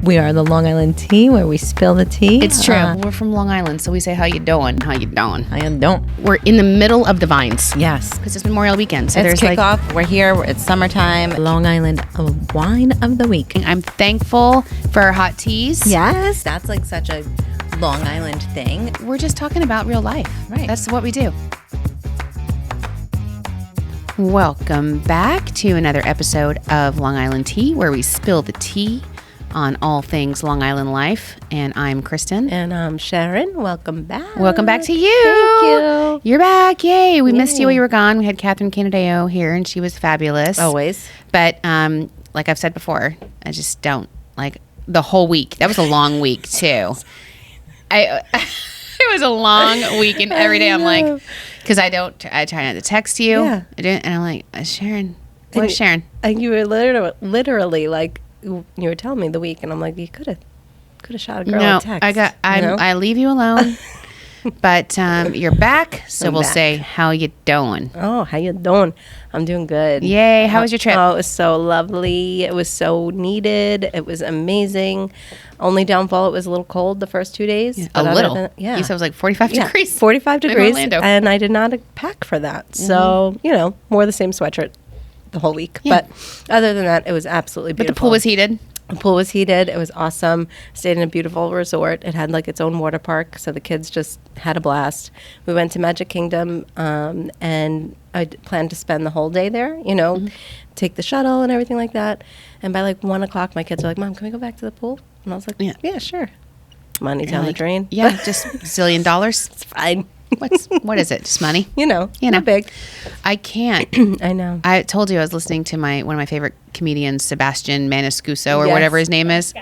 We are the Long Island Tea, where we spill the tea. It's true. We're from Long Island, so we say, how you doing? How you doing? I don't. We're in the middle of the vines. Yes. Because it's Memorial Weekend. So It's there's kickoff. We're here. It's summertime. Long Island wine of the week. I'm thankful for our hot teas. Yes. That's like such a Long Island thing. We're just talking about real life. Right. That's what we do. Welcome back to another episode of Long Island Tea, where we spill the tea on all things Long Island life. And I'm Kristen. And I'm Sharon. Welcome back. Welcome back to you. Thank you. You're back. Yay. We missed you while you were gone. We had Catherine Canadeo here, and she was fabulous. Always. But like I've said before, I just don't like the whole week. That was a long week, too. It was a long week, and every day I'm like, because I try not to text you. Yeah. And I'm like, Sharon, where's Sharon? And you were literally like, you were telling me the week, and I'm like, you could have shot a girl a text. I leave you alone. But you're back, so we'll say, how you doing? Oh, how you doing? I'm doing good. Yay. How was your trip? Oh, it was so lovely. It was so needed. It was amazing. Only downfall, it was a little cold the first 2 days. Yeah, a little? Yeah. You said it was like 45 degrees. 45 degrees. Orlando. And I did not pack for that. Mm-hmm. So, wore the same sweatshirt the whole week. Yeah. But other than that, it was absolutely beautiful. But the pool was heated? The pool was heated. It was awesome. Stayed in a beautiful resort. It had like its own water park, so the kids just had a blast. We went to Magic Kingdom, and I planned to spend the whole day there, take the shuttle and everything like that. And by like 1 o'clock, my kids were like, Mom, can we go back to the pool? And I was like, yeah, sure. Money down the drain. Yeah, just $1 zillion. It's fine. What is it? Just money? Not big. I can't. I know. I told you I was listening to one of my favorite comedians, Sebastian Maniscalco, or whatever his name is.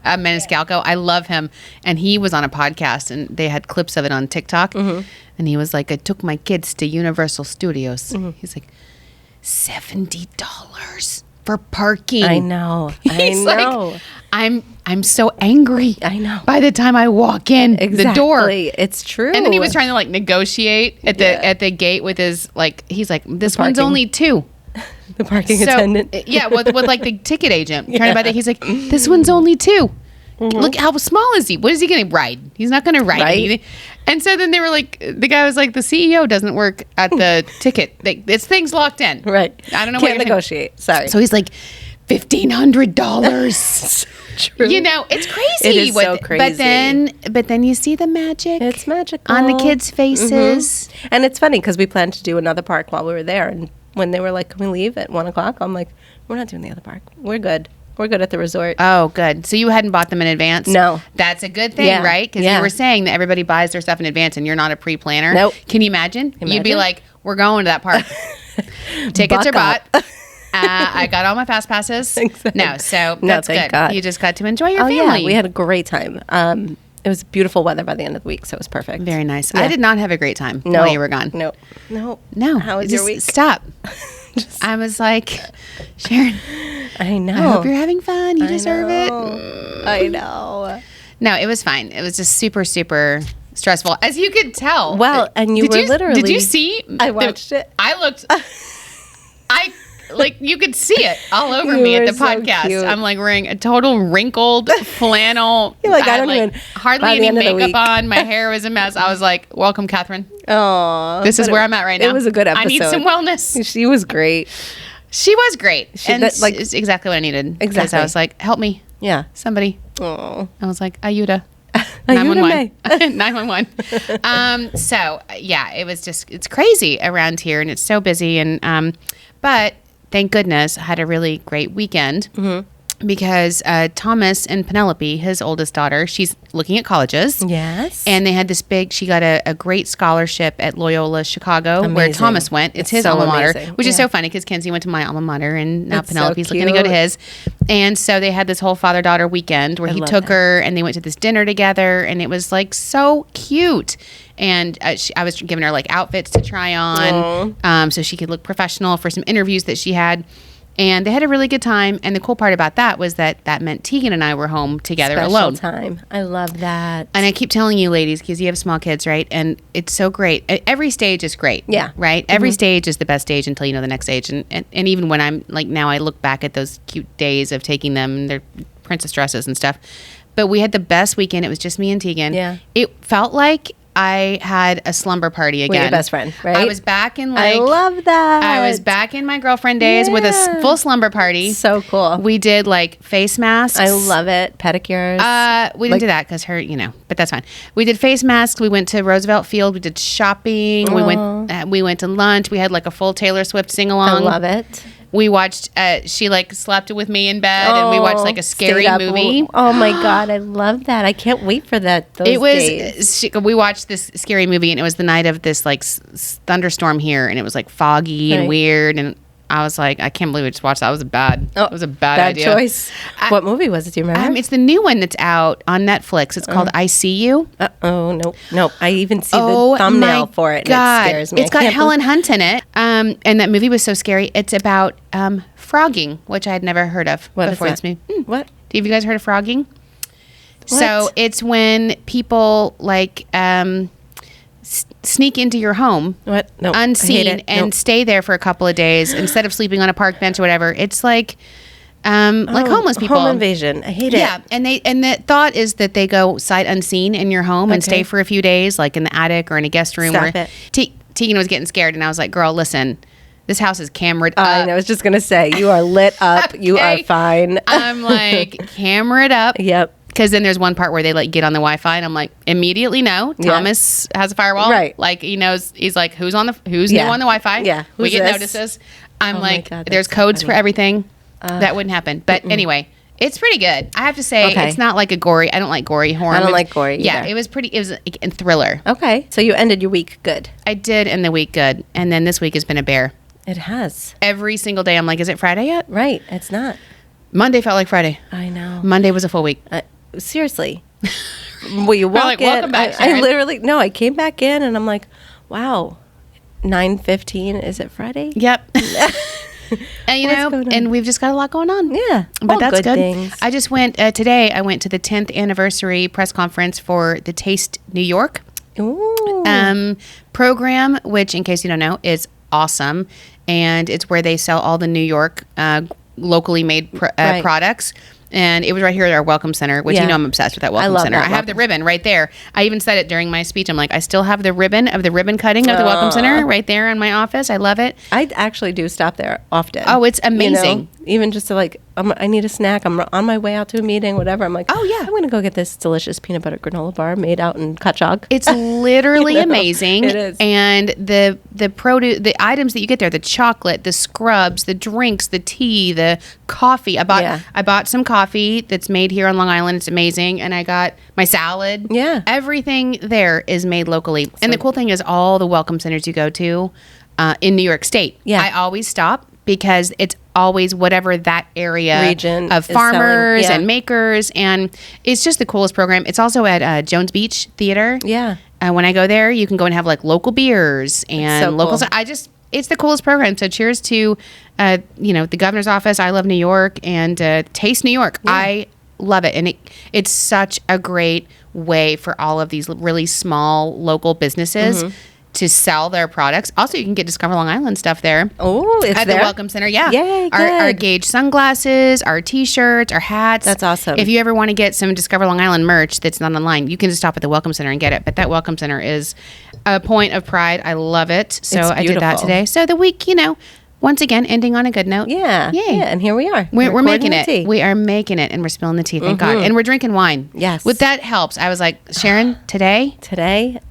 Maniscalco. I love him. And he was on a podcast, and they had clips of it on TikTok. Mm-hmm. And he was like, I took my kids to Universal Studios. Mm-hmm. He's like, $70 for parking. I know. He's like, I'm so angry. I know. By the time I walk in the door. It's true. And then he was trying to like negotiate at the gate with his he's like, this one's only $2. The parking attendant. Yeah, with like the ticket agent trying to buy that. He's like, this one's only $2. Mm-hmm. Look, how small is he? What is he going to ride? He's not going to ride anything. And so then they were like, the guy was like, the CEO doesn't work at the ticket. This thing's locked in. Right. I don't know. Can't negotiate. Sorry. So he's like, $1,500. True. It's crazy. It is so crazy. But then you see the magic. It's magical on the kids' faces. Mm-hmm. And it's funny because we planned to do another park while we were there, and when they were like, "Can we leave at 1 o'clock?" I'm like, "We're not doing the other park. We're good. We're good at the resort." Oh, good. So you hadn't bought them in advance? No. That's a good thing, right? Because you were saying that everybody buys their stuff in advance, and you're not a pre-planner. Nope. Can you imagine? You'd be like, "We're going to that park. Tickets are bought." I got all my fast passes. Exactly. No, so that's good. God. You just got to enjoy your family. Yeah, we had a great time. It was beautiful weather by the end of the week, so it was perfect. Very nice. Yeah. I did not have a great time while you were gone. No. How was your week? Stop. I was like, Sharon, I know. I hope you're having fun. You deserve it. I know. No, it was fine. It was just super, super stressful, as you could tell. Well, and literally. Did you see? I watched it. I looked. Like you could see it all over me at the podcast. Cute. I'm like wearing a total wrinkled flannel. You're like, I had, don't even hardly any makeup on. My hair was a mess. I was like, welcome, Catherine. Oh, this is where I'm at right now. It was a good episode. I need some wellness. She was great. She was great. It's exactly what I needed. Exactly. Because I was like, help me. Yeah. Somebody. Oh. I was like, Ayuda. 911. 911. So yeah, it's crazy around here, and it's so busy. And but thank goodness I had a really great weekend. Mm-hmm. Because Thomas and Penelope, his oldest daughter, she's looking at colleges. Yes. And they had she got a great scholarship at Loyola Chicago, where Thomas went. It's his alma mater, which is so funny because Kenzie went to my alma mater, and now Penelope's looking to go to his. And so they had this whole father-daughter weekend where he took her, and they went to this dinner together, and it was like so cute. And I was giving her like outfits to try on, so she could look professional for some interviews that she had. And they had a really good time. And the cool part about that was that meant Tegan and I were home together alone. Time. I love that. And I keep telling you, ladies, because you have small kids, right? And it's so great. Every stage is great. Yeah. Right? Every stage is the best stage until you know the next stage. And even when I'm like now, I look back at those cute days of taking them. They're princess dresses and stuff. But we had the best weekend. It was just me and Tegan. Yeah. It felt like I had a slumber party again. With your best friend, right? I was back in I love that. I was back in my girlfriend days with a full slumber party. So cool. We did like face masks. I love it. Pedicures. We didn't do that because but that's fine. We did face masks. We went to Roosevelt Field. We did shopping. We went to lunch. We had like a full Taylor Swift sing along. I love it. We watched, she like slept with me in bed and we watched like a scary movie. Oh my God. I love that. I can't wait for that. We watched this scary movie and it was the night of this like thunderstorm here and it was like foggy and weird. And I was like, I can't believe we just watched that. It was a bad idea. Choice. What movie was it? Do you remember? It's the new one that's out on Netflix. It's called I See You. Nope. I even see the thumbnail for it. God. And it scares me. It's got Helen Hunt in it. And that movie was so scary. It's about frogging, which I had never heard of before this movie. What? Have you guys heard of frogging? So it's when people like sneak into your home unseen and stay there for a couple of days instead of sleeping on a park bench or whatever. It's like homeless people. Home invasion. I hate it. Yeah, and the thought is that they go sight unseen in your home and stay for a few days, like in the attic or in a guest room. Stop it. Tegan was getting scared, and I was like, "Girl, listen, this house is cameraed up." I was just gonna say, you are lit up. Okay. You are fine. I'm like, camera it up. Yep. Because then there's one part where they like get on the Wi-Fi, and I'm like, immediately no. Thomas has a firewall, right? Like he knows. He's like, who's new on the Wi-Fi? Yeah, we get notices. I'm like, there's codes for everything. That wouldn't happen. But anyway, it's pretty good. I have to say, it's not like a gory. I don't like gory horror. I don't like gory either. Yeah, it was pretty. It was a thriller. Okay, so you ended your week good. I did end the week good, and then this week has been a bear. It has. Every single day, I'm like, is it Friday yet? Right, it's not. Monday felt like Friday. I know. Monday was a full week. Seriously. Well, you walk in. Welcome back, Sharon. I literally, I came back in and I'm like, wow, 9:15. Is it Friday? Yep. And and we've just got a lot going on. Yeah. But that's good. Things. I just went, today I went to the 10th anniversary press conference for the Taste New York program, which in case you don't know is awesome. And it's where they sell all the New York locally made products. And it was right here at our Welcome Center, which I'm obsessed with that Welcome Center. I have the ribbon right there. I even said it during my speech. I'm like, I still have the ribbon of the ribbon cutting of the Welcome Center right there in my office. I love it. I actually do stop there often. Oh, it's amazing. Even just to I need a snack. I'm on my way out to a meeting, whatever. I'm like, I'm going to go get this delicious peanut butter granola bar made out in Kachog. It's literally amazing. It is. And the produce, the items that you get there, the chocolate, the scrubs, the drinks, the tea, the coffee. I bought some coffee that's made here on Long Island. It's amazing. And I got my salad. Yeah. Everything there is made locally. And the cool thing is all the welcome centers you go to in New York State. Yeah. I always stop because it's always whatever that region of farmers and makers, and it's just the coolest program. It's also at Jones Beach Theater. Yeah. When I go there, you can go and have like local beers and local. Cool. It's the coolest program. So cheers to, the governor's office. I love New York and Taste New York. Yeah. I love it, and it's such a great way for all of these really small local businesses. Mm-hmm. To sell their products. Also, you can get Discover Long Island stuff there. Oh, it's at there? The Welcome Center. Yeah. Yay, our Gauge sunglasses, our T-shirts, our hats. That's awesome. If you ever want to get some Discover Long Island merch that's not online, you can just stop at the Welcome Center and get it. But that Welcome Center is a point of pride. I love it. So I did that today. So the week, once again, ending on a good note. Yeah. Yay. Yeah. And here we are. We're making it. Tea. We are making it, and we're spilling the tea. Thank God. And we're drinking wine. Yes. With that helps. I was like, Sharon, today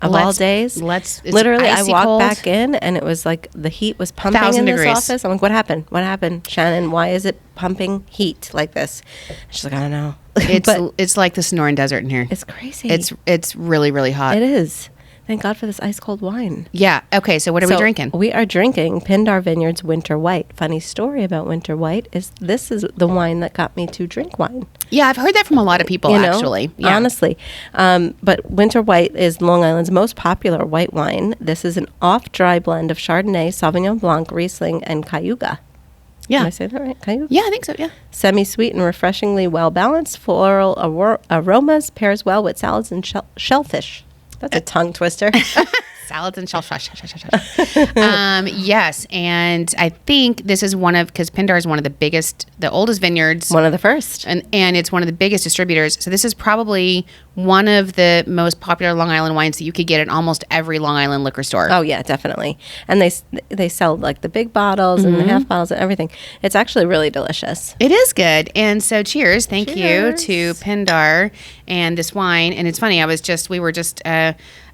of all days, literally, I walked back in, and it was like the heat was pumping in this office. I'm like, what happened? What happened, Shannon? Why is it pumping heat like this? She's like, I don't know. It's like the Sonoran Desert in here. It's crazy. It's really, really hot. It is. Thank God for this ice cold wine. Yeah. Okay. So what are we drinking? We are drinking Pindar Vineyards Winter White. Funny story about Winter White is this is the wine that got me to drink wine. Yeah, I've heard that from a lot of people, actually. Yeah. Honestly. But Winter White is Long Island's most popular white wine. This is an off-dry blend of Chardonnay, Sauvignon Blanc, Riesling, and Cayuga. Yeah. Did I say that right? Cayuga? Yeah, I think so, yeah. Semi-sweet and refreshingly well-balanced. Floral aromas pairs well with salads and shellfish. That's a tongue twister. Salads and yes, and I think this is because Pindar is one of the biggest, the oldest vineyards. One of the first. And it's one of the biggest distributors. So this is probably one of the most popular Long Island wines that you could get at almost every Long Island liquor store. Oh, yeah, definitely. And they sell like the big bottles and the half bottles and everything. It's actually really delicious. It is good. And so cheers. Thank you to Pindar and this wine. And it's funny, we were just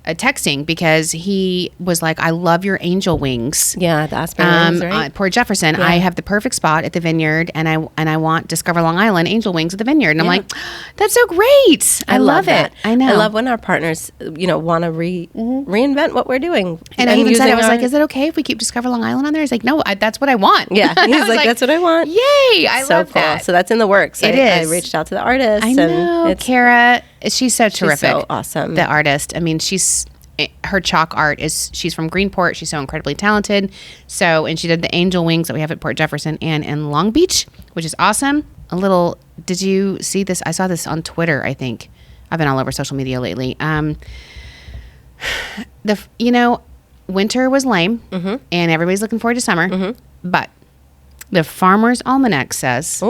texting because he was like, I love your angel wings. Yeah, the Aspen wings, right? Port Jefferson. Yeah. I have the perfect spot at the vineyard, and I want Discover Long Island angel wings at the vineyard. And I'm like, that's so great. I love it. I know. I love when our partners, want to reinvent what we're doing. And I even said, I was like, is it okay if we keep Discover Long Island on there? He's like, no, that's what I want. Yeah. He's like, that's what I want. Yay. I love cool. that. So that's in the works. It is. I reached out to the artist. I know. And Kara, she's so terrific. She's so awesome. The artist. I mean, her chalk art she's from Greenport. She's so incredibly talented. And she did the angel wings that we have at Port Jefferson and in Long Beach, which is awesome. Did you see this? I saw this on Twitter, I think. I've been all over social media lately. Winter was lame and everybody's looking forward to summer, but the Farmer's Almanac says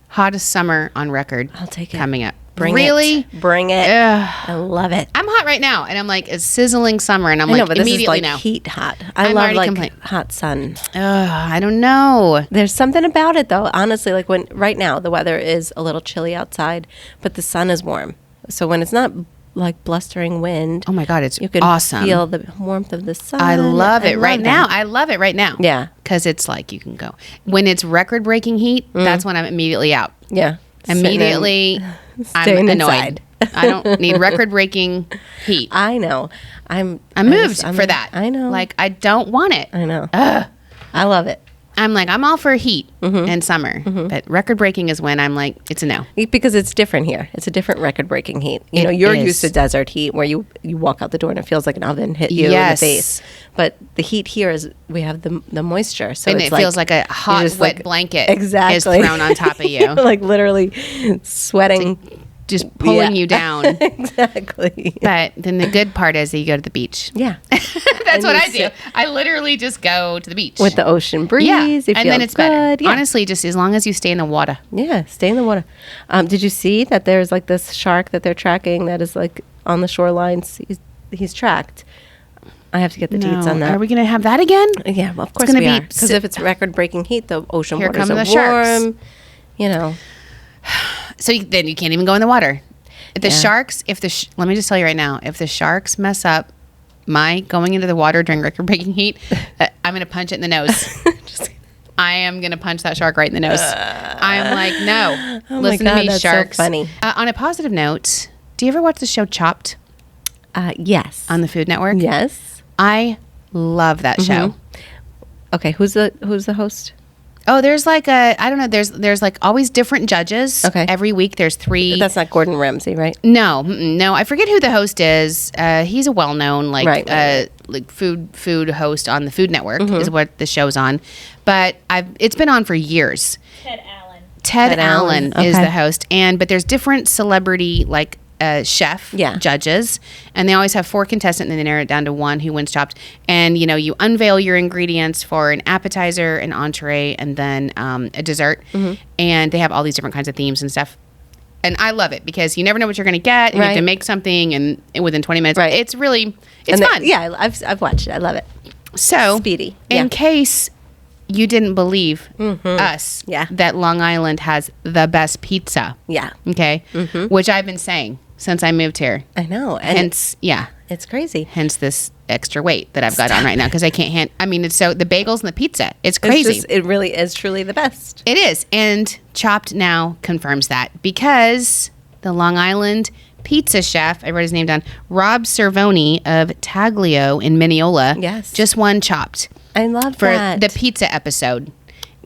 hottest summer on record. I'll take it. Coming up. Bring it. Ugh. I love it. I'm hot right now, and I'm like, it's sizzling summer, and I'm like, immediately now. Heat hot. I love hot sun. I don't know. There's something about it though. Honestly, like when right now the weather is a little chilly outside, but the sun is warm. So when it's not like blustering wind, oh my God, it's you can awesome. Feel the warmth of the sun. I love it right now. I love it right now. Yeah, because it's like you can go when it's record-breaking heat. That's when I'm immediately out. Yeah, immediately. I'm annoyed. I don't need record-breaking heat. I know. I'm moved for that. I know. Like, I don't want it. I know. I love it. I'm like, I'm all for heat and summer, but record-breaking is when I'm like, it's a no. Because it's different here. It's a different record-breaking heat. You're used to desert heat where you walk out the door and it feels like an oven hit you in the face. But the heat here is we have the moisture. So and it feels like a hot, wet blanket is thrown on top of you. Like literally sweating. Just pulling you down. Exactly. But then the good part is that you go to the beach. Yeah. That's what I do. I literally just go to the beach. With the ocean breeze. Yeah. And then it's better. Yeah. Honestly, just as long as you stay in the water. Yeah, stay in the water. Did you see that there's like this shark that they're tracking that is like on the shorelines? He's tracked. I have to get the deets on that. Are we going to have that again? Yeah, well, of course we are. Because if it's record-breaking heat, the ocean waters are warm. Sharks. So then you can't even go in the water. If the sharks, let me just tell you right now, if the sharks mess up my going into the water during record-breaking heat, I'm going to punch it in the nose. I am going to punch that shark right in the nose. I'm like, no. Oh Listen my God, to me, that's sharks. So funny. On a positive note, do you ever watch the show Chopped? Yes. On the Food Network? Yes. I love that show. Okay, who's the host? Oh, there's like I don't know. There's like always different judges. Okay. Every week there's 3. That's not Gordon Ramsay, right? No. I forget who the host is. He's a well-known like food host on the Food Network is what the show's on. But it's been on for years. Ted Allen is the host, but there's different celebrity like chef judges, and they always have 4 contestants, and they narrow it down to 1 who wins Chopped. And you unveil your ingredients for an appetizer, an entree, and then a dessert. And they have all these different kinds of themes and stuff. And I love it because you never know what you're going to get, and you have to make something and within 20 minutes. Right. It's fun. I've watched it. I love it. So speedy. In case you didn't believe us that Long Island has the best pizza. Yeah. Okay. Which I've been saying since I moved here. I know. And hence, it's crazy. Hence this extra weight that I've got on right now because I can't it's so the bagels and the pizza. It's crazy. It really is truly the best. It is. And Chopped now confirms that because the Long Island pizza chef, I wrote his name down, Rob Cervoni of Taglio in Mineola, just won Chopped. I love for that. the pizza episode.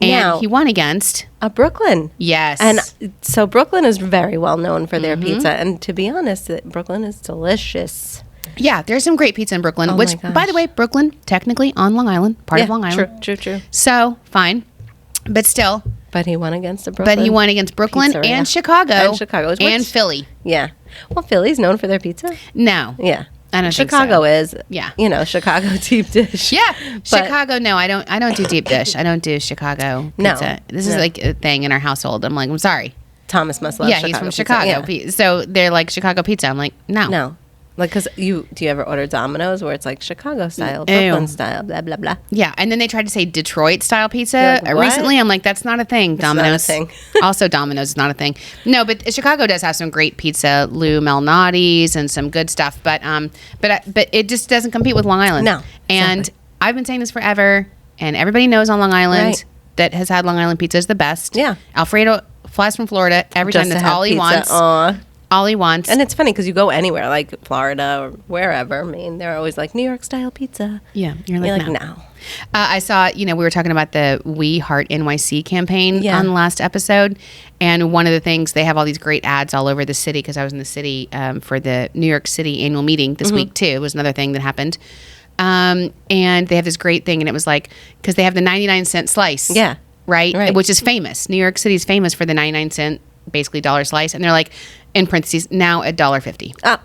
And he won against Brooklyn. Yes. And so Brooklyn is very well known for their pizza. And to be honest, Brooklyn is delicious. Yeah, there's some great pizza in Brooklyn, which, by the way, Brooklyn, technically on Long Island, part of Long Island. True. So, fine. But still. But he won against Brooklyn. But he won against Brooklyn and Chicago. And Chicago. And Philly. Yeah. Well, Philly's known for their pizza. No. Yeah. I don't Chicago think so. is. Yeah. Chicago deep dish. Yeah. Chicago, no, I don't do deep dish. I don't do Chicago pizza. No. This is like a thing in our household. I'm like, I'm sorry. Thomas must love Chicago. He's from Chicago. Yeah. So they're like Chicago pizza. I'm like, no. No. Like, because do you ever order Domino's where it's like Chicago style, Brooklyn style, blah, blah, blah? Yeah. And then they tried to say Detroit style pizza recently. I'm like, that's not a thing. Domino's. Not a thing. Also, Domino's is not a thing. No, but Chicago does have some great pizza, Lou Malnati's and some good stuff. But it just doesn't compete with Long Island. No. And exactly. I've been saying this forever. And everybody knows on Long Island that has had Long Island pizza is the best. Yeah. Alfredo flies from Florida every Just time. That's all he pizza. wants. Aww. All he wants. And it's funny because you go anywhere, like Florida or wherever. Maine, they're always like New York style pizza. Yeah, you're like no. I saw, we were talking about the We Heart NYC campaign on the last episode. And one of the things, they have all these great ads all over the city because I was in the city for the New York City annual meeting this week too. It was another thing that happened. And they have this great thing, and it was like, because they have the 99-cent slice. Yeah. Right? Which is famous. New York City is famous for the 99-cent, basically, dollar slice. And they're like, in parentheses, now $1.50. Oh.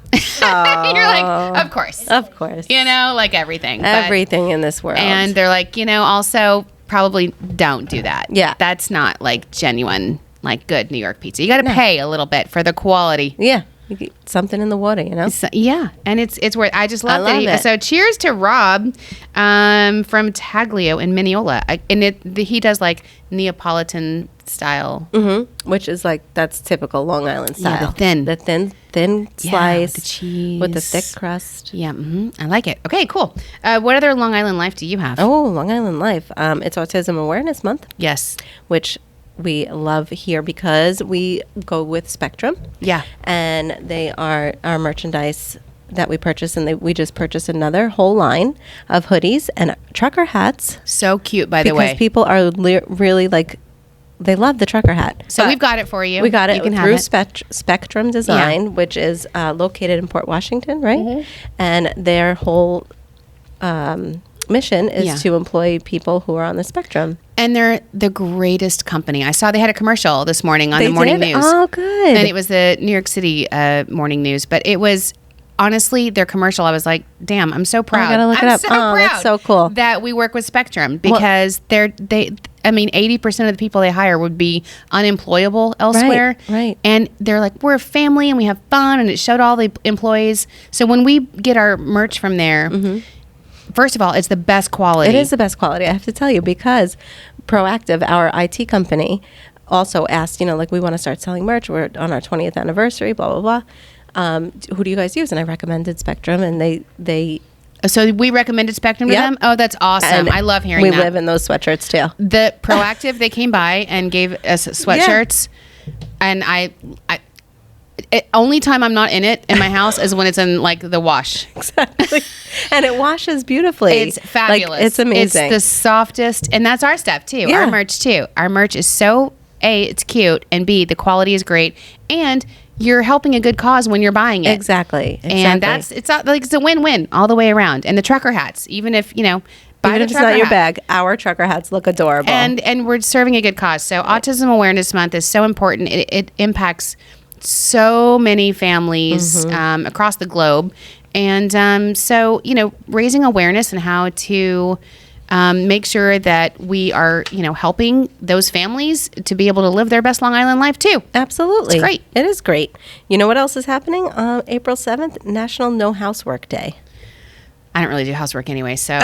You're like, of course. Of course. Like everything. Everything in this world. And they're like, also probably don't do that. Yeah. That's not like genuine, like good New York pizza. You got to pay a little bit for the quality. Yeah. You get something in the water, So, yeah. And it's worth, I just love it. So cheers to Rob from Taglio in Mineola. He does like Neapolitan style. Mm-hmm. Which is like, that's typical Long Island style. Yeah, the thin slice. With the cheese. With the thick crust. Yeah, I like it. Okay, cool. What other Long Island life do you have? Oh, Long Island life. It's Autism Awareness Month. Yes. Which we love here because we go with Spectrum. Yeah. And they are our merchandise that we purchase, and we just purchased another whole line of hoodies and trucker hats. So cute, by the way. Because people are really like, they love the trucker hat. So we've got it for you. We got it you can through have it. Spectrum Design, which is located in Port Washington, right? Mm-hmm. And their whole mission is to employ people who are on the spectrum. And they're the greatest company. I saw they had a commercial this morning on the morning news. Oh, good. And it was the New York City morning news. But it was, honestly, their commercial, I was like, damn, I'm so proud. I gotta look it up. So proud that's so cool. That we work with Spectrum because 80% of the people they hire would be unemployable elsewhere. Right. And they're like, we're a family and we have fun, and it showed all the employees. So when we get our merch from there, first of all, it's the best quality. It is the best quality, I have to tell you, because Proactive, our IT company, also asked, like, we want to start selling merch. We're on our 20th anniversary, blah, blah, blah. Who do you guys use? And I recommended Spectrum, and they So we recommended Spectrum to them? Oh, that's awesome. I love hearing that. We live in those sweatshirts, too. The Proactive, they came by and gave us sweatshirts, and only time I'm not in it in my house is when it's in like the wash. Exactly. And it washes beautifully. It's fabulous. Like, it's amazing. It's the softest, and that's our stuff too. Yeah. Our merch too. Our merch is so, A, it's cute, and B, the quality is great, and you're helping a good cause when you're buying it. Exactly. And it's a win-win all the way around. And the trucker hats, even if, even if it's not your bag, our trucker hats look adorable. And we're serving a good cause. So Autism Awareness Month is so important. It impacts so many families across the globe. And so, raising awareness and how to make sure that we are, helping those families to be able to live their best Long Island life too. Absolutely. It's great. It is great. You know what else is happening? April 7th, National No Housework Day. I don't really do housework anyway, so.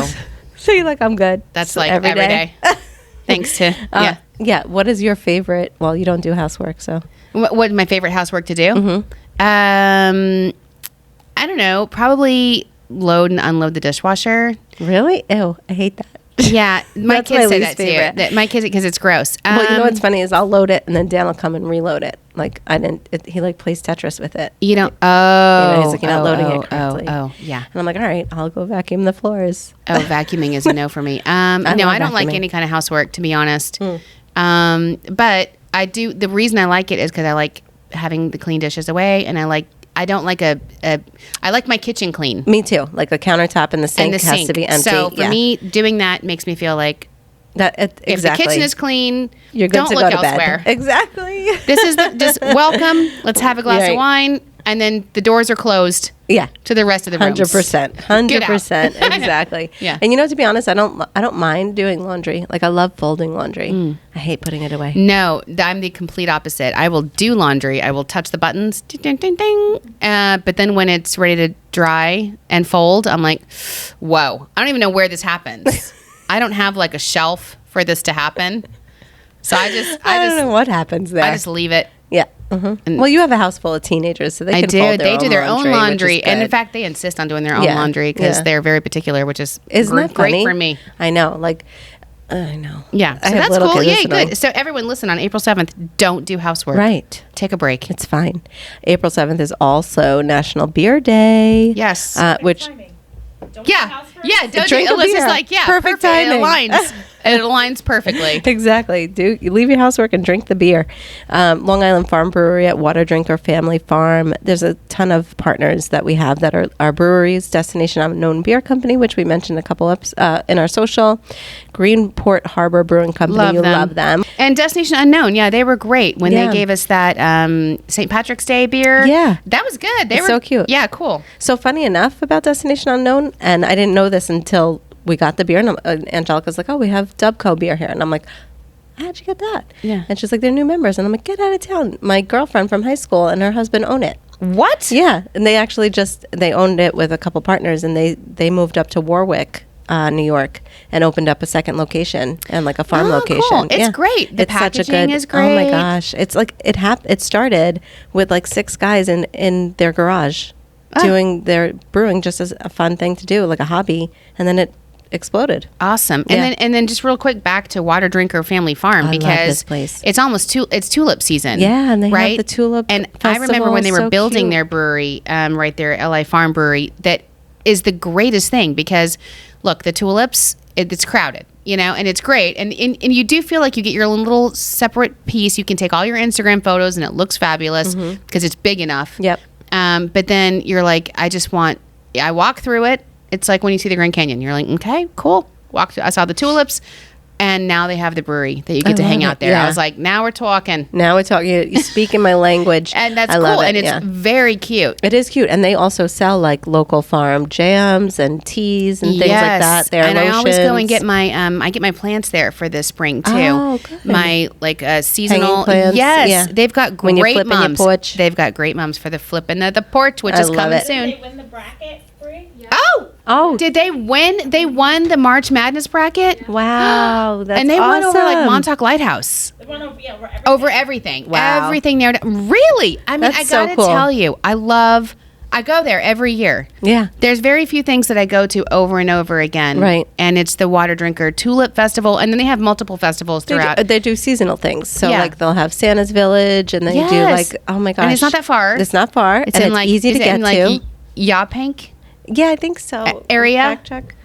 So you're like, I'm good. That's so like every day. Thanks to, yeah. What is your favorite? Well, you don't do housework, so. What my favorite housework to do? I don't know. Probably load and unload the dishwasher. Really? Ew, I hate that. Yeah, my kids say that favorite. too. My kids, because it's gross. Well, you know what's funny is I'll load it and then Dan will come and reload it. Like he like plays Tetris with it. You don't. He's like, you're not loading it correctly. Yeah. And I'm like, all right, I'll go vacuum the floors. Oh, vacuuming is a no for me. I don't like any kind of housework, to be honest. But I do. The reason I like it is because I like having the clean dishes away, and I don't like I like my kitchen clean. Me too. Like the countertop and the sink has to be empty. So for me, doing that makes me feel like exactly. If the kitchen is clean, you're good don't to look go to elsewhere. Bed. Exactly. This is just welcome. Let's have a glass of wine. And then the doors are closed. Yeah. To the rest of the rooms. 100%. Exactly. Yeah. And to be honest, I don't mind doing laundry. Like, I love folding laundry. I hate putting it away. No, I'm the complete opposite. I will do laundry. I will touch the buttons. Ding, ding, ding, ding. But then when it's ready to dry and fold, I'm like, whoa. I don't even know where this happens. I don't have like a shelf for this to happen. So I don't know what happens there. I just leave it. Yeah. Well, you have a house full of teenagers, so they can fold They do their own laundry, and in good. fact, they insist on doing their own laundry because they're very particular, which is Isn't great that for me. I know. Like, I know. Yeah, so that's cool. Yay, good. So everyone, listen, on April 7th, don't do housework. Right. Take a break. It's fine. April 7th is also National Beer Day. Yes. Which. Don't drink Alyssa's beer. like, perfect timing. It aligns. It aligns perfectly. Exactly. You leave your housework and drink the beer. Long Island Farm Brewery at Water Drinker Family Farm. There's a ton of partners that we have that are our breweries. Destination Unknown Beer Company, which we mentioned a couple of in our social. Greenport Harbor Brewing Company. Love them. And Destination Unknown. Yeah, they were great when they gave us that St. Patrick's Day beer. Yeah. That was good. They were so cute. Yeah, cool. So funny enough about Destination Unknown, and I didn't know this until we got the beer, and Angelica's like, oh, we have Dubco beer here. And I'm like, how'd you get that? Yeah. And she's like, they're new members. And I'm like, get out of town. My girlfriend from high school and her husband own it. What? Yeah. And they actually they owned it with a couple partners, and they moved up to Warwick, New York, and opened up a second location and like a farm location. Cool. It's great. The packaging is great. Oh my gosh. It's like it started with like 6 guys in their garage doing their brewing just as a fun thing to do, like a hobby. And then it exploded. Awesome. Yeah. And then just real quick back to Water Drinker Family Farm, because love this place. It's almost it's tulip season. Yeah, and they right? have the tulip And festival. I remember when they were So building cute. their brewery right there, LI Farm Brewery, that is the greatest thing because look, the tulips, it's crowded, and it's great. And you do feel like you get your own little separate piece. You can take all your Instagram photos and it looks fabulous because it's big enough. Yep. But then you're like, I walk through it. It's like when you see the Grand Canyon, you're like, okay, cool. I saw the tulips, and now they have the brewery that you get to hang out there. Yeah. I was like, now we're talking. Now we're talking. You speak in my language. And that's I cool. love it, And it's very cute. It is cute. And they also sell like local farm jams and teas and things like that. Their and lotions. I always go and get my plants there for the spring too. Oh, good. My seasonal Hanging plants. Yes. Yeah. They've got When you're great flipping your mums. porch. They've got great mums for the flipping the porch, which I is love coming it. soon. Did they win the bracket spring? Yeah. Oh, did they win? They won the March Madness bracket. Wow, that's And they won over like awesome. Montauk Lighthouse. They won over everything. Over everything. Wow. Everything there. Really? I mean, That's I so gotta cool. tell you, I go there every year. Yeah. There's very few things that I go to over and over again. Right. And it's the Water Drinker Tulip Festival. And then they have multiple festivals throughout. They do seasonal things. So Yeah. like they'll have Santa's Village, and they do Yes. like, oh my gosh. And it's not that far. It's not far. It's and in it's like, easy is to it get in like to. Yaphank? Yeah, I think so. Area? Fact check.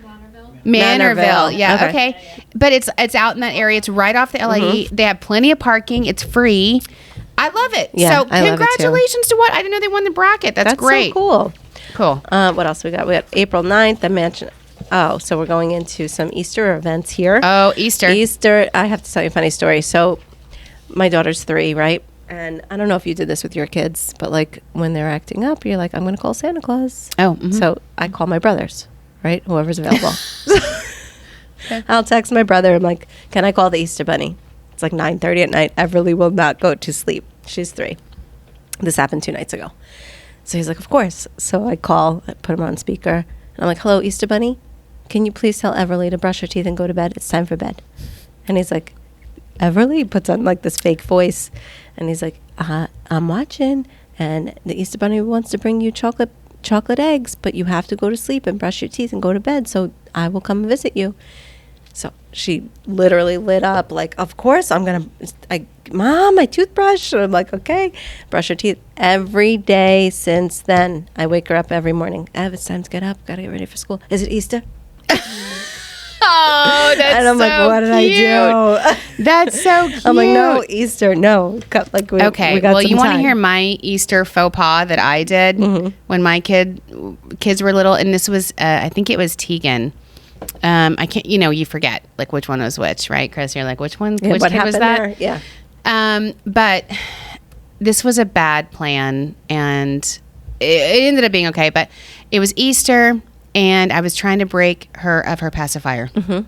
Manorville. Yeah, Okay. okay. But it's out in that area. It's right off the LIE. They have plenty of parking. It's free. I love it. Yeah, so I love it too. congratulations to what? I didn't know they won the bracket. That's great. So cool. Cool. What else we got? We got April 9th, the mansion. Oh, so we're going into some Easter events here. Oh, Easter. I have to tell you a funny story. So my daughter's 3, right? And I don't know if you did this with your kids, but like when they're acting up, you're like, I'm going to call Santa Claus. Oh, mhm. So I call my brothers, right? Whoever's available. I'll text my brother. I'm like, can I call the Easter Bunny? It's like 9:30 at night. Everly will not go to sleep. She's 3. This happened 2 nights ago. So he's like, of course. So I call, I put him on speaker. And I'm like, hello, Easter Bunny. Can you please tell Everly to brush her teeth and go to bed? It's time for bed. And he's like, Everly? Puts on like this fake voice. And he's like, I'm watching. And the Easter Bunny wants to bring you chocolate eggs, but you have to go to sleep and brush your teeth and go to bed. So I will come visit you. So she literally lit up like, of course I'm going to, Mom, my toothbrush. And I'm like, okay, brush her teeth every day since then. I wake her up every morning. It's time to get up. Got to get ready for school. Is it Easter? Oh, that's And I'm so like, what did I do? That's so cute. I'm like, no, Easter, no. Okay, we got well, some you want to time. hear my Easter faux pas that I did when my kids were little, and this was, I think it was Tegan. I can't, you forget like which one was which, right, Chris? You're like, which one? Yeah, which what kid was happened that? there? Yeah. But this was a bad plan, and it ended up being okay. But it was Easter, and I was trying to break her of her pacifier. Mm-hmm.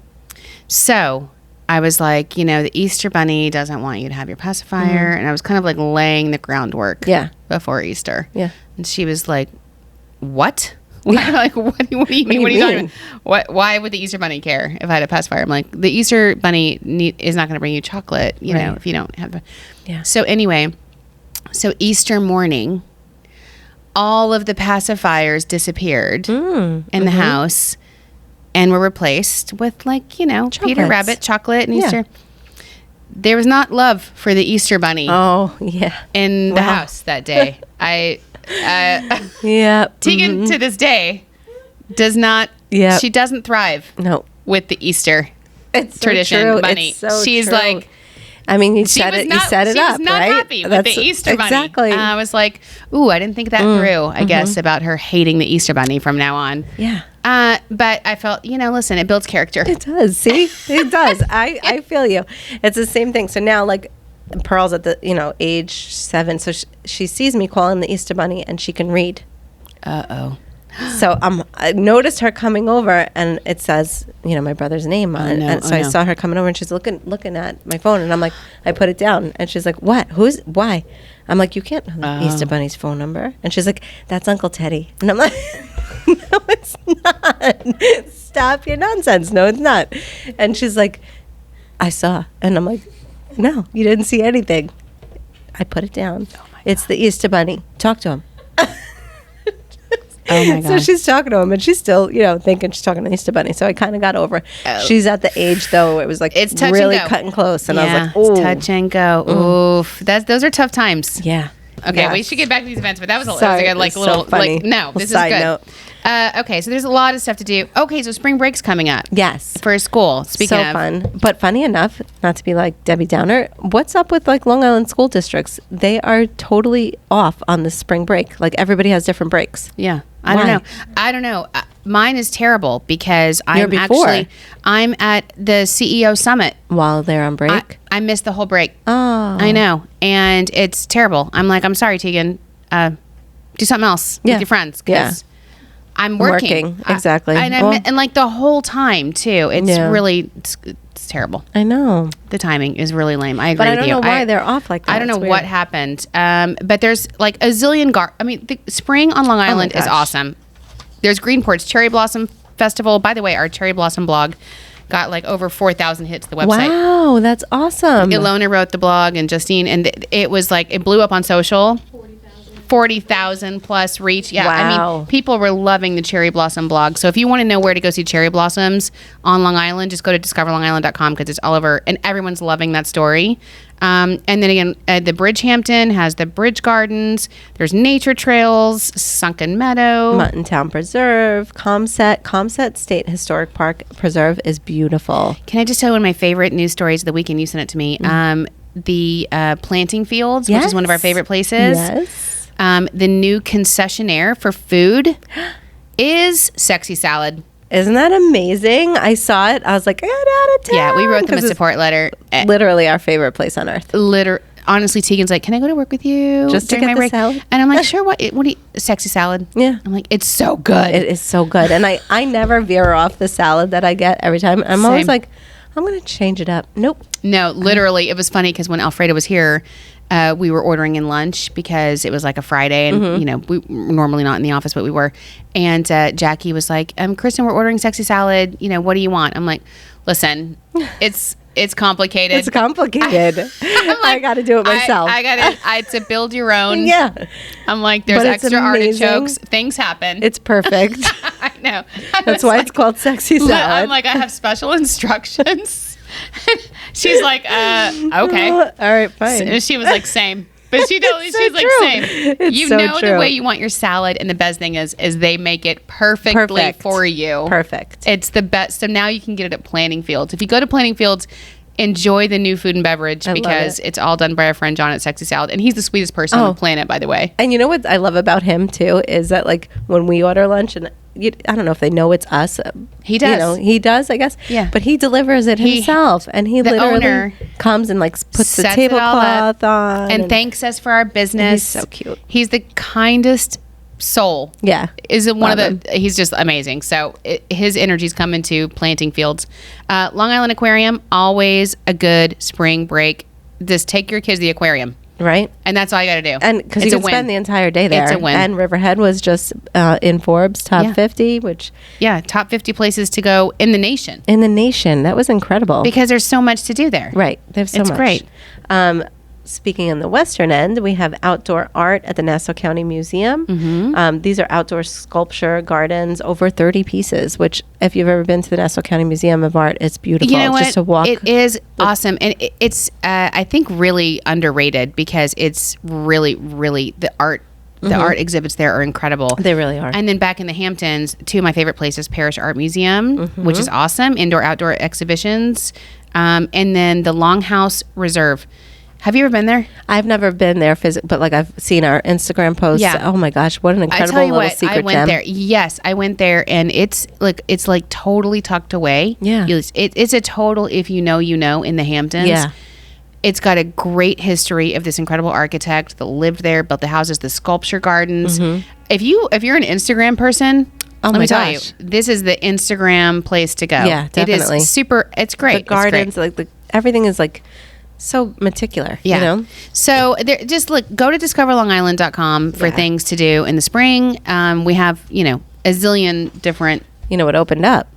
So I was like, the Easter Bunny doesn't want you to have your pacifier. And I was kind of like laying the groundwork before Easter. Yeah. And she was like, what? Like, what do you mean? What are you talking about? Why would the Easter Bunny care if I had a pacifier? I'm like, the Easter Bunny is not going to bring you chocolate, know, if you don't have the... So anyway, Easter morning, all of the pacifiers disappeared in the house and were replaced with Peter Rabbit chocolate and Easter. There was not love for the Easter Bunny. Oh, yeah. In the house that day. Tegan to this day does not. Yeah. She doesn't thrive. With the Easter tradition bunny. She's true. Like. I mean, you set it up, right? She was not happy with the Easter Bunny. Exactly. I was like, ooh, I didn't think that through, I guess, about her hating the Easter Bunny from now on. Yeah. But I felt, listen, it builds character. It does. See? It does. I feel you. It's the same thing. So now, like, Pearl's at the, age 7. So she sees me calling the Easter Bunny, and she can read. Uh-oh. So I noticed her coming over, and it says, my brother's name on it. And so I saw her coming over, and she's looking at my phone, and I'm like, I put it down, and she's like, what? Why? I'm like, you can't know the Easter Bunny's phone number. And she's like, that's Uncle Teddy. And I'm like, no, it's not. Stop your nonsense. No, it's not. And she's like, I saw. And I'm like, no, you didn't see anything. I put it down. It's the Easter Bunny. Talk to him. Oh my God. So she's talking to him, and she's still, thinking she's talking to the Easter Bunny. So I kind of got over. She's at the age, though, it was like it's really cutting close. And I was like, oh. It's touch and go. Oof. Those are tough times. Yeah. Okay, we should get back to these events, but that was a little funny. This is good. Note. Okay, so there's a lot of stuff to do. Okay, so spring break's coming up. Yes. For school. Speaking of. So fun. But funny enough, not to be like Debbie Downer, what's up with like Long Island school districts? They are totally off on the spring break. Like everybody has different breaks. Yeah. I don't know. Mine is terrible because I'm at the CEO summit. While they're on break? I missed the whole break. Oh. I know. And it's terrible. I'm like, I'm sorry, Tegan. Do something else with your friends. Because I'm working. Exactly. And like the whole time, too. It's really... It's terrible. I know. The timing is really lame. I agree but I with don't you. know why they're off like that. I don't know what happened. But there's like a zillion the spring on Long Island is awesome. There's Greenport's Cherry Blossom Festival. By the way, our Cherry Blossom blog got like over 4,000 hits to the website. Wow, that's awesome. Ilona wrote the blog and Justine, and it was like, it blew up on social. 40,000 plus reach. Yeah. Wow. I mean, people were loving the Cherry Blossom blog. So if you want to know where to go see cherry blossoms on Long Island, just go to discoverlongisland.com because it's all over and everyone's loving that story. And then again, the Bridgehampton has the Bridge Gardens. There's nature trails, Sunken Meadow. Muttontown Preserve, Comset State Historic Park Preserve is beautiful. Can I just tell you one of my favorite news stories of the weekend? You sent it to me. The planting fields, which is one of our favorite places. Yes. The new concessionaire for food is Sexy Salad. Isn't that amazing? I saw it. I was like, get out of town. Yeah, we wrote them a support letter. Literally our favorite place on earth. Honestly, Tegan's like, can I go to work with you? Just to get the salad? And I'm like, sure, what do you, Sexy Salad? Yeah. I'm like, it's so good. It is so good. And I never veer off the salad that I get every time. I'm always like, I'm going to change it up. Nope. No, literally, it was funny because when Alfredo was here, we were ordering in lunch because it was like a Friday and, we were normally not in the office, but we were. And Jackie was like, Kristen, we're ordering Sexy Salad. What do you want? I'm like, listen, it's complicated. It's complicated. I got to do it myself. I had to build your own. Yeah. I'm like, there's extra artichokes. Things happen. It's perfect. I know. That's why it's called Sexy Salad. I'm like, I have special instructions. She's like, okay. All right, fine. So she was like, same. But she's like, true. same. It's you so know true. the way you want your salad, and the best thing is they make it perfectly for you. Perfect. It's the best. So now you can get it at Planting Fields. If you go to Planting Fields, enjoy the new food and beverage because it's all done by our friend John at Sexy Salad, and he's the sweetest person on the planet, by the way. And you know what I love about him too is that like when we order lunch, and I don't know if they know it's us. He does. He does, I guess. Yeah. But he delivers it himself, and he literally comes and like puts the tablecloth on and thanks us for our business. He's so cute. He's the kindest soul. Yeah. Is one of the, he's just amazing. So his energy's come into planting fields. Long Island Aquarium, always a good spring break. Just take your kids to the aquarium. Right. And that's all you got to do. And because you can spend the entire day there. It's a win. And Riverhead was just in Forbes top 50, which. Yeah. Top 50 places to go in the nation. In the nation. That was incredible. Because there's so much to do there. Right. They have so much. It's great. Speaking in the western end, we have outdoor art at the Nassau County Museum. Mm-hmm. These are outdoor sculpture gardens, over 30 pieces, which if you've ever been to the Nassau County Museum of Art, it's beautiful. You know what? Just to walk. It is awesome. And it's, I think, really underrated because it's really, really, the art exhibits there are incredible. They really are. And then back in the Hamptons, two of my favorite places, Parish Art Museum, which is awesome, indoor-outdoor exhibitions, and then the Longhouse Reserve. Have you ever been there? I've never been there but like I've seen our Instagram posts. Yeah. Oh my gosh, what an incredible little secret gem. I went there. Yes, I went there, and it's like totally tucked away. Yeah. It's a total, if you know, in the Hamptons. Yeah. It's got a great history of this incredible architect that lived there, built the houses, the sculpture gardens. If you're an Instagram person, let me tell you, this is the Instagram place to go. Yeah, definitely. It is super. It's great. The gardens, everything is like so meticulous. Yeah. You know? So just go to discoverlongisland.com for things to do in the spring. We have, a zillion different. You know what opened up?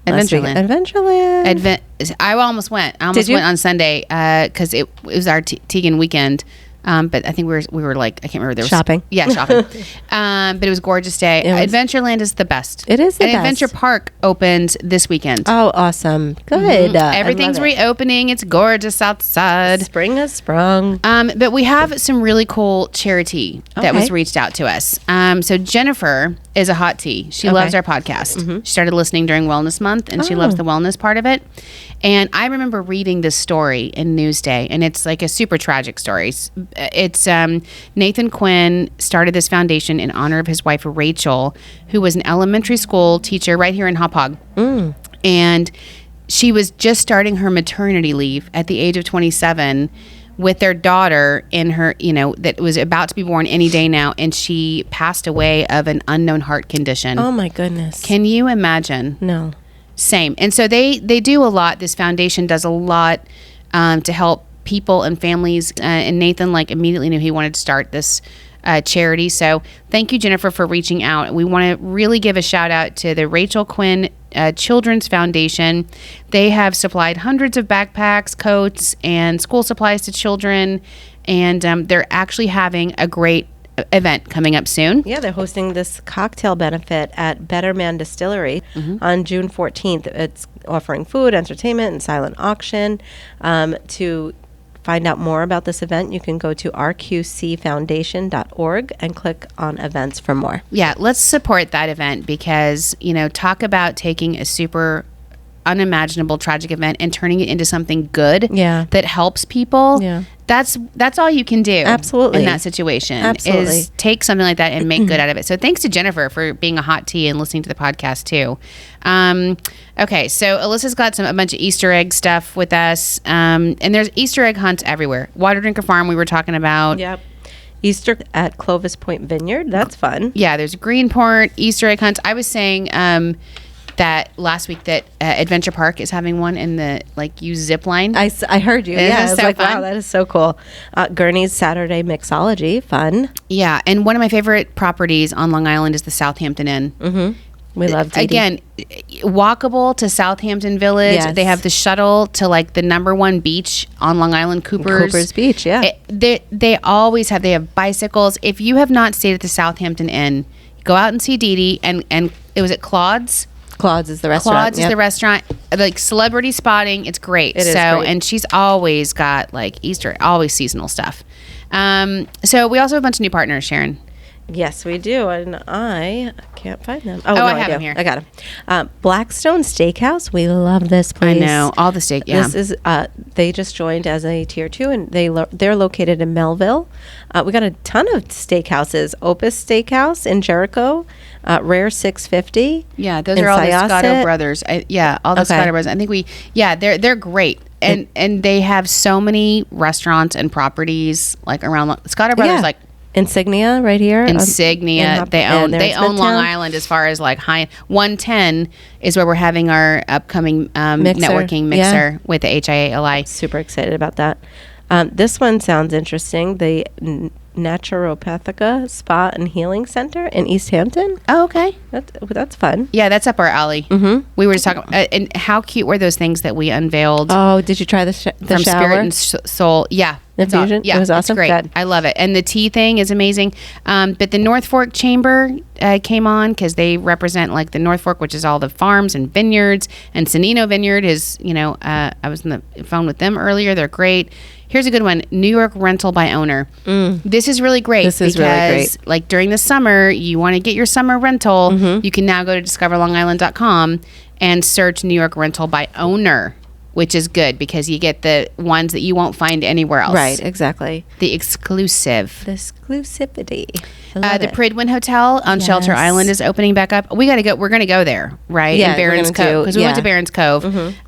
Adventureland. I almost went. Went on Sunday because it was our Tegan weekend. But I think we were like, I can't remember. There was shopping. Yeah, shopping. But it was a gorgeous day. Adventureland is the best. It is the best. Adventure Park opens this weekend. Oh, awesome. Good. Everything's reopening. It's gorgeous outside. Spring has sprung. But we have some really cool ChariTea that was reached out to us. So Jennifer is a hot tea. She loves our podcast. She started listening during Wellness Month, and she loves the wellness part of it. And I remember reading this story in Newsday, and it's like a super tragic story. It's Nathan Quinn started this foundation in honor of his wife, Rachel, who was an elementary school teacher right here in Hauppauge. And she was just starting her maternity leave at the age of 27 with their daughter in her, that was about to be born any day now. And she passed away of an unknown heart condition. Oh, my goodness. Can you imagine? No. Same. And so they do a lot. This foundation does a lot to help people and families. And Nathan immediately knew he wanted to start this charity. So thank you, Jennifer, for reaching out. We want to really give a shout out to the Rachel Quinn Children's Foundation. They have supplied hundreds of backpacks, coats, and school supplies to children. And they're actually having a great event coming up soon. Yeah, they're hosting this cocktail benefit at Better Man Distillery on June 14th. It's offering food, entertainment, and silent auction. To find out more about this event, you can go to rqcfoundation.org and click on events for more. Yeah, let's support that event because, talk about taking a super unimaginable tragic event and turning it into something good that helps people. Yeah. That's all you can do. Absolutely. In that situation. Absolutely. Is take something like that and make good out of it. So thanks to Jennifer for being a hot tea and listening to the podcast too. Okay, so Alyssa's got a bunch of Easter egg stuff with us. And there's Easter egg hunts everywhere. Water Drinker Farm we were talking about. Yep. Easter at Clovis Point Vineyard. That's fun. Yeah, there's Greenport, Easter egg hunts. I was saying that last week that Adventure Park is having one in the you zip line. I heard you. I was so like, fun. wow, that is so cool. Gurney's Saturday Mixology, fun. Yeah, and one of my favorite properties on Long Island is the Southampton Inn. We love Dee Dee. Again, walkable to Southampton Village. Yes. They have the shuttle to the number one beach on Long Island, Cooper's Beach. Yeah, they always have. They have bicycles. If you have not stayed at the Southampton Inn, go out and see Dee Dee. And it was at Claude's. Claude's is the restaurant. Claude's is the restaurant. Celebrity spotting. It's great. It is great. And she's always got Easter, always seasonal stuff. So we also have a bunch of new partners, Sharon. Yes, we do, and I can't find them. Oh, no, I have them here. I got them. Blackstone Steakhouse. We love this place. I know all the steak. Yeah, this is. They just joined as a tier 2, and they're located in Melville. We got a ton of steakhouses. Opus Steakhouse in Jericho, Rare 650. Yeah, those are all the Scotto brothers. All the Scotto brothers. I think they're great. And they have so many restaurants and properties around Scotto Brothers. Insignia right here. Insignia. They own Long Island as far as like high. 110 is where we're having our upcoming networking mixer with the HIALI. Super excited about that. This one sounds interesting. The Naturopathica Spa and Healing Center in East Hampton. Oh, okay. That's fun. Yeah, that's up our alley. Mm-hmm. We were just talking, and how cute were those things that we unveiled? Oh, did you try the shower? Spirit and Soul. Yeah. Infusion? Yeah, it was awesome. It's great. Good. I love it. And the tea thing is amazing. But the North Fork Chamber came on because they represent like the North Fork, which is all the farms and vineyards. And Sonino Vineyard is, I was on the phone with them earlier. They're great. Here's a good one. New York Rental by Owner. This is really great. This is really great. Like during the summer, you want to get your summer rental. You can now go to discoverlongisland.com and search New York Rental by Owner, which is good because you get the ones that you won't find anywhere else. Right, exactly. The exclusive. The exclusivity. The Pridwin Hotel on Shelter Island is opening back up. We got to go. We're going to go there, right? Yeah, in Barron's Cove because we went to Barron's Cove.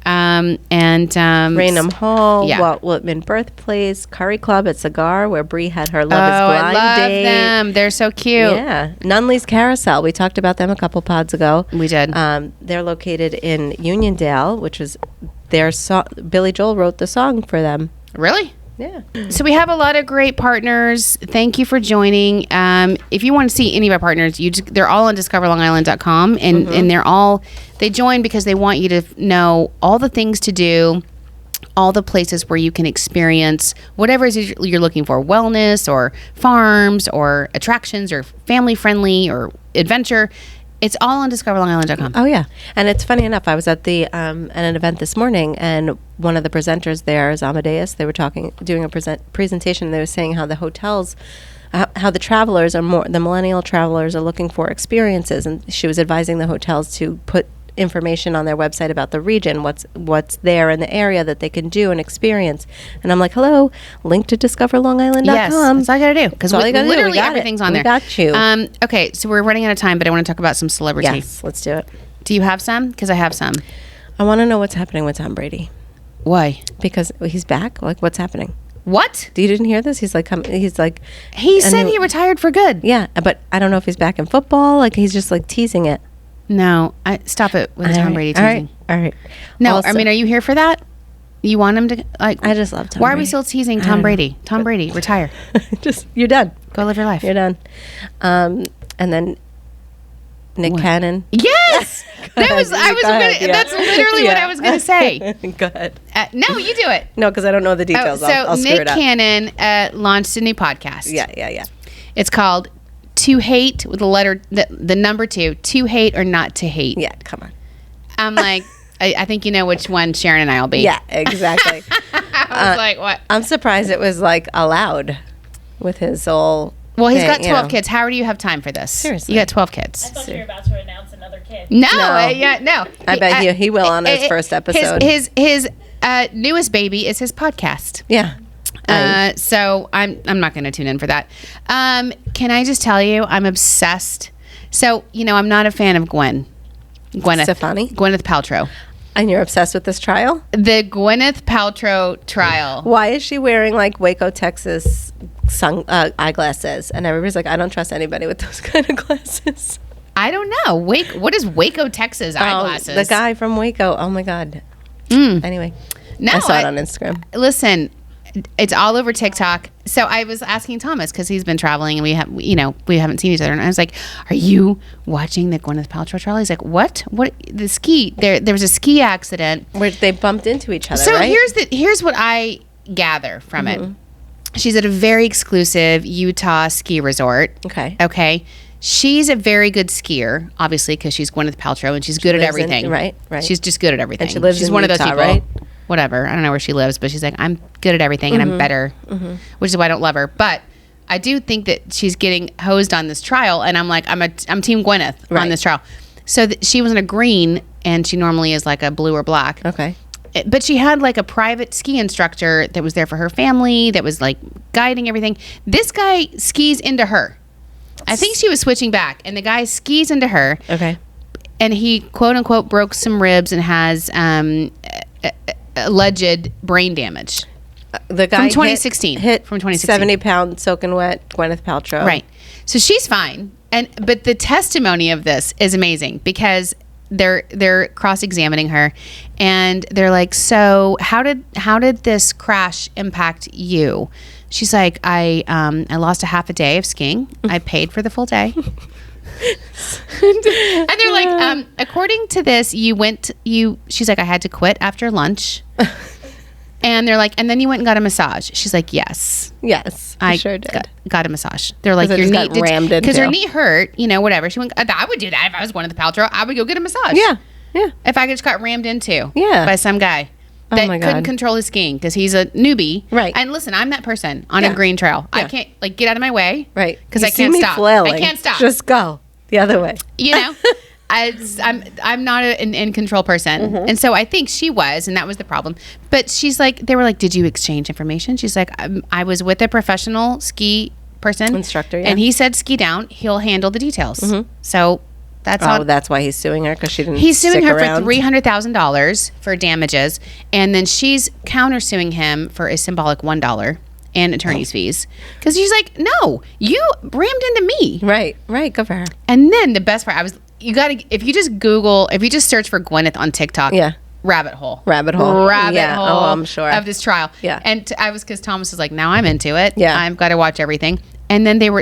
Raynham Hall, Walt Whitman Birthplace, Curry Club at Cigar, where Bree had her Love is Blind I love date. them. They're so cute. Yeah, Nunley's Carousel. We talked about them a couple pods ago. We did. They're located in Uniondale, which was their song. Billy Joel wrote the song for them. Really? Yeah. So we have a lot of great partners. Thank you for joining. If you want to see any of our partners, they're all on discoverlongisland.com and they join because they want you to know all the things to do, all the places where you can experience whatever it is you're looking for, wellness or farms or attractions or family friendly or adventure. It's all on discoverlongisland.com. Oh, yeah. And it's funny enough, I was at at an event this morning, and one of the presenters there is Amadeus. They were doing a presentation. They were saying how the hotels, how the travelers the millennial travelers are looking for experiences. And she was advising the hotels to put information on their website about the region, what's there in the area that they can do and experience. And I'm like, hello, link to discoverlongisland.com. Yes, that's all I gotta do because literally everything's on there. We got you. Okay, so we're running out of time, but I want to talk about some celebrity. Yes, let's do it. Do you have some? Because I have some. I want to know what's happening with Tom Brady. Why? Because he's back. Like, what's happening? What? You didn't hear this? He's like, he said he retired for good. Yeah, but I don't know if he's back in football. Like, he's just like teasing it. No, stop it with the Tom Brady teasing. All right. No, also, I mean, are you here for that? You want him to like? I just love Tom. Why Brady. Are we still teasing Tom Brady? Tom Brady, retire. You're done. Go live your life. You're done. And then Nick Cannon. Yes, that's literally what I was going to say. Go ahead. No, you do it. No, because I don't know the details. I'll screw Nick it up. Cannon launched a new podcast. Yeah. It's called To Hate with the letter the number 2. To hate or not to hate. Yeah, come on. I'm like, I think you know which one Sharon and I will be. Yeah, exactly. I was like, what? I'm surprised it was like allowed with his whole. Well, he's got 12 kids. How do you have time for this? Seriously. You got 12 kids. I thought you were about to announce another kid. No. No. I bet he will on his first episode. His newest baby is his podcast. Yeah. So I'm not going to tune in for that. Can I just tell you, I'm obsessed. So, I'm not a fan of Gwyneth. Stefani? Gwyneth Paltrow. And you're obsessed with this trial? The Gwyneth Paltrow trial. Why is she wearing like Waco, Texas eyeglasses? And everybody's like, I don't trust anybody with those kind of glasses. I don't know. What is Waco, Texas eyeglasses? The guy from Waco. Oh my God. Anyway, I saw it on Instagram. Listen, it's all over TikTok. So I was asking Thomas because he's been traveling and we haven't seen each other. And I was like, "Are you watching the Gwyneth Paltrow trial?" He's like, "What? What? The ski? There was a ski accident where they bumped into each other." So right? here's what I gather from it. She's at a very exclusive Utah ski resort. Okay. She's a very good skier, obviously, because she's Gwyneth Paltrow and she's good at everything. Right. She's just good at everything. And she lives she's in one Utah, of those people. right? Whatever. I don't know where she lives, but she's like, I'm good at everything and I'm better, which is why I don't love her. But I do think that she's getting hosed on this trial, and I'm like, I'm Team Gwyneth on this trial. So she was in a green, and she normally is like a blue or black. Okay. But she had like a private ski instructor that was there for her family, that was like guiding everything. This guy skis into her. I think she was switching back, and the guy skis into her. Okay. And he, quote unquote, broke some ribs and has alleged brain damage. The guy from 2016. hit from 2016. 70-pound soaking wet Gwyneth Paltrow. Right. So she's fine. But the testimony of this is amazing because they're cross-examining her, and they're like, so how did this crash impact you? She's like, I lost a half a day of skiing. I paid for the full day. And they're like, according to this, she's like, I had to quit after lunch. And they're like, and then you went and got a massage. She's like, yes. Yes, I sure did. Got a massage. They're like, your knee rammed into. Because her knee hurt, whatever. She went, I would do that if I was Gwyneth Paltrow. I would go get a massage. Yeah. If I just got rammed into Yeah. by some guy that couldn't control his skiing because he's a newbie. Right. And listen, I'm that person on a green trail. I can't get out of my way. Right. Because I can't stop. Flailing. I can't stop. Just go the other way. I'm not an in control person, and so I think she was, and that was the problem. But she's like, they were like, did you exchange information? She's like, I was with a professional ski person, instructor, and he said ski down. He'll handle the details. So that's why he's suing her because she didn't. He's suing her around. for $300,000 for damages, and then she's countersuing him for a symbolic $1 and attorney's fees because she's like, no, you rammed into me. Right. Good for her. And then the best part, if you just search for Gwyneth on TikTok, rabbit hole. Oh, I'm sure. Of this trial. Yeah. And because Thomas was like, now I'm into it. Yeah. I've got to watch everything. And then they were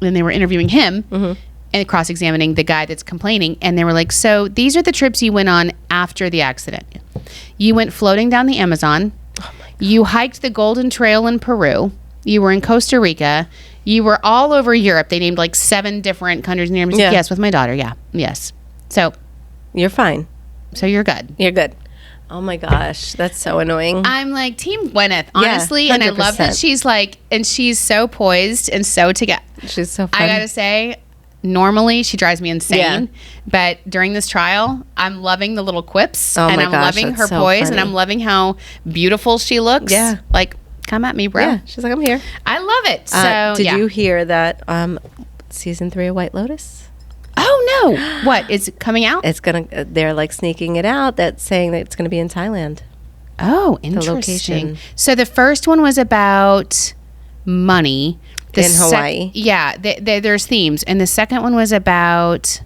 interviewing him and cross-examining the guy that's complaining. And they were like, so these are the trips you went on after the accident. You went floating down the Amazon. Oh my God. You hiked the Golden Trail in Peru. You were in Costa Rica. You were all over Europe. They named like 7 different countries. And like, yes, with my daughter. Yeah. Yes. So you're fine. So you're good. You're good. Oh my gosh. That's so annoying. I'm like Team Gwyneth, honestly. And I love that she's like, and she's so poised and so together. She's so fun. I got to say, normally she drives me insane. But during this trial, I'm loving the little quips. And I'm loving her poise. And I'm loving how beautiful she looks. Yeah. Like, come at me, bro. Yeah, she's like, I'm here. I love it. So, did you hear that season 3 of White Lotus? Oh no! What is it coming out? It's gonna. They're like sneaking it out. That's saying that it's gonna be in Thailand. Oh, interesting. The location. So the first one was about money. In Hawaii. There's themes, and the second one was about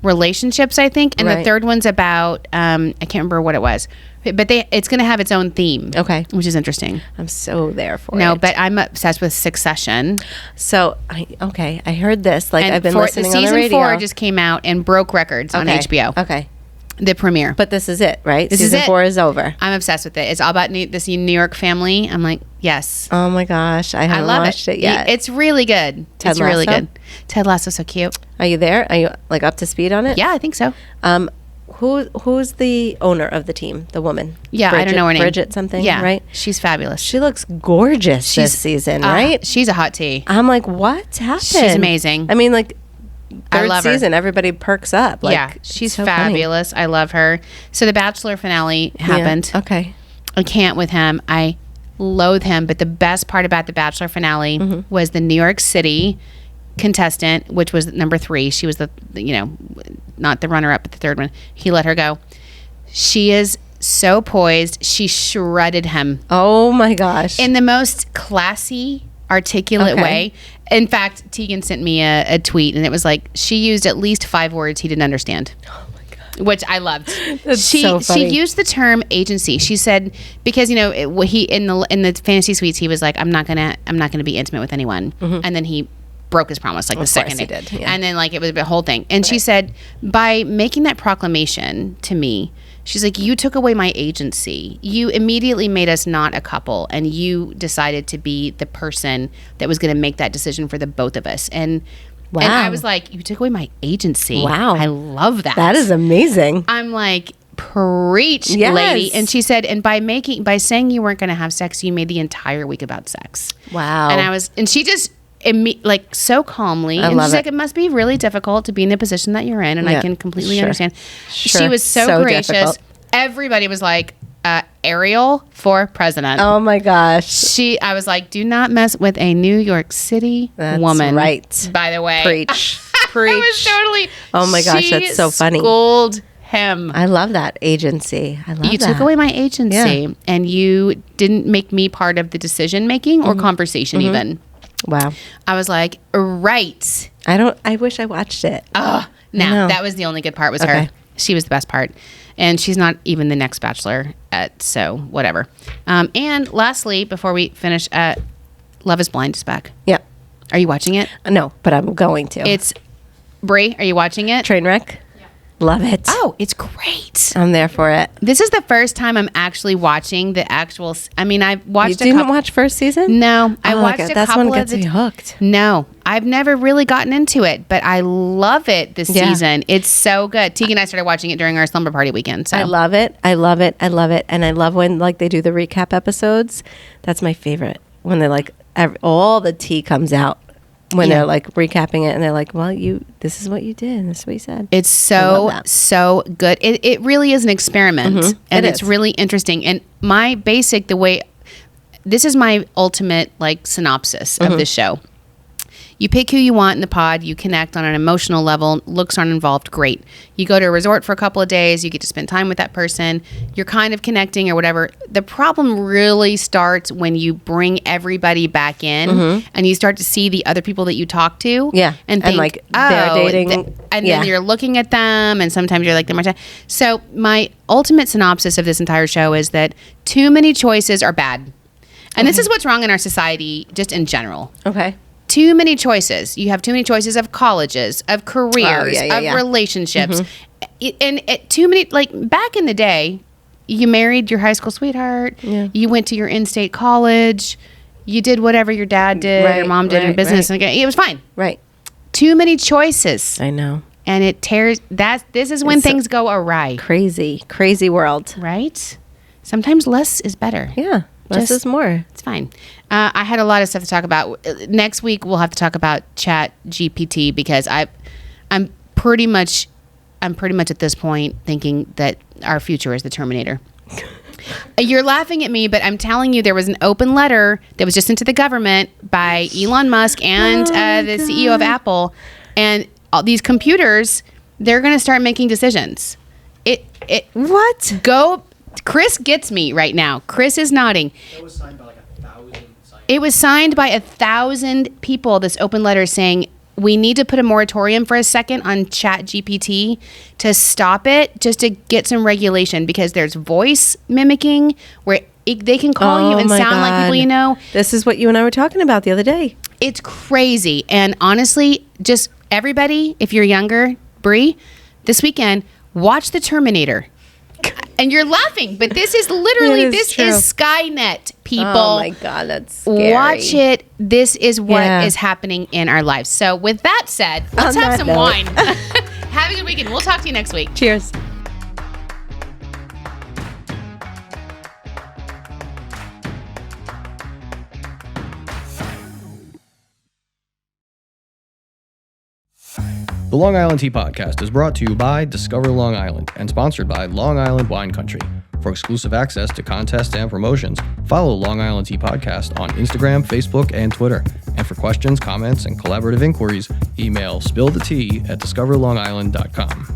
relationships, I think, and the third one's about I can't remember what it was. But it's going to have its own theme. Okay. Which is interesting. I'm so there for it. No, but I'm obsessed with Succession. So, I heard this. Like, I've been listening on the radio. Season 4 just came out and broke records on HBO. Okay. The premiere. But this is it, right? Season 4 is over. I'm obsessed with it. It's all about this New York family. I'm like, yes. Oh, my gosh. I haven't watched it yet. It's really good. Ted Lasso? Really good. Ted Lasso's so cute. Are you there? Are you, like, up to speed on it? Yeah, I think so. Who's the owner of the team? The woman? Yeah, I don't know her name. Bridget something, right? She's fabulous. She looks gorgeous this season, right? She's a hot tea. I'm like, what's happened? She's amazing. I mean, like, I love season, her. everybody perks up. Like, yeah, she's so fabulous. Funny. I love her. So the Bachelor finale happened. Yeah. Okay. I can't with him. I loathe him. But the best part about the Bachelor finale was the New York City contestant, which was number 3. She was the not the runner-up, but the third one. He let her go. She is so poised. She shredded him. Oh my gosh. In the most classy, articulate way. In fact, Tegan sent me a tweet, and it was like, she used at least 5 words he didn't understand. Oh my God. Which I loved. That's so funny. She used the term agency. She said, because he in the fantasy suites, he was like, I'm not gonna be intimate with anyone. And then he broke his promise the second he did. Yeah. And then it was a whole thing. And she said, by making that proclamation to me, she's like, you took away my agency. You immediately made us not a couple, and you decided to be the person that was going to make that decision for the both of us. And wow. And I was like, you took away my agency. Wow. I love that. That is amazing. I'm like, preach, lady. And she said, and by saying you weren't going to have sex, you made the entire week about sex. Wow. And she just so calmly, and she's like, it must be really difficult to be in the position that you're in, and I can completely understand. She was so gracious. Difficult. Everybody was like, Ariel for president. Oh my gosh. I was like, do not mess with a New York City woman. Right. By the way. Preach. I was totally. Oh my gosh, that's so funny. Schooled him. I love that agency. I love that. You took away my agency, and you didn't make me part of the decision making or conversation even. Wow. I was like, right. I wish I watched it. Oh, no. That was the only good part was her. She was the best part. And she's not even the next Bachelor, so whatever. And lastly, before we finish, Love is Blind is back. Yeah. Are you watching it? No, but I'm going to. It's Brie, are you watching it? Trainwreck? Yeah. Love it. Oh, it's great. I'm there for it. This is the first time I'm actually watching the actual... I mean, I've watched You didn't watch first season? No. I watched a couple of... That's when it gets me hooked. No. I've never really gotten into it, but I love it this season. It's so good. Teague and I started watching it during our slumber party weekend. So. I love it. I love it. I love it. And I love when they do the recap episodes. That's my favorite. When they're all the tea comes out. When they're recapping it and they're like, well, this is what you did and this is what you said. It's so good. It really is an experiment and it's really interesting. And this is my ultimate synopsis of this show. You pick who you want in the pod. You connect on an emotional level. Looks aren't involved. Great. You go to a resort for a couple of days. You get to spend time with that person. You're kind of connecting or whatever. The problem really starts when you bring everybody back in and you start to see the other people that you talk to. Yeah. And think, they're dating. Then you're looking at them and sometimes you're like, they're my time. So my ultimate synopsis of this entire show is that too many choices are bad. And this is what's wrong in our society just in general. Okay. Too many choices. You have too many choices of colleges, of careers, of relationships. And too many, back in the day, you married your high school sweetheart. Yeah. You went to your in-state college. You did whatever your dad did, your mom did in business. And it was fine. Right. Too many choices. I know. And it tears, this is when things go awry. Crazy world. Right? Sometimes less is better. Yeah. Less is more. It's fine. I had a lot of stuff to talk about. Next week we'll have to talk about ChatGPT because I'm pretty much at this point thinking that our future is the Terminator. You're laughing at me, but I'm telling you there was an open letter that was just sent to the government by Elon Musk and the CEO of Apple, and all these computers, they're going to start making decisions. What? Chris gets me right now. Chris is nodding. It was signed by 1,000 scientists. It was signed by 1,000 people, this open letter saying, we need to put a moratorium for a second on ChatGPT to stop it, just to get some regulation, because there's voice mimicking where they can call you and sound like people you know. This is what you and I were talking about the other day. It's crazy. And honestly, just everybody, if you're younger, Brie, this weekend, watch The Terminator. And you're laughing, but this is literally, this is Skynet, people. Oh my God, that's scary. Watch it. This is what is happening in our lives. So with that said, let's have some wine. Have a good weekend. We'll talk to you next week. Cheers. The Long Island Tea Podcast is brought to you by Discover Long Island and sponsored by Long Island Wine Country. For exclusive access to contests and promotions, follow Long Island Tea Podcast on Instagram, Facebook, and Twitter. And for questions, comments, and collaborative inquiries, email spillthetea@discoverlongisland.com.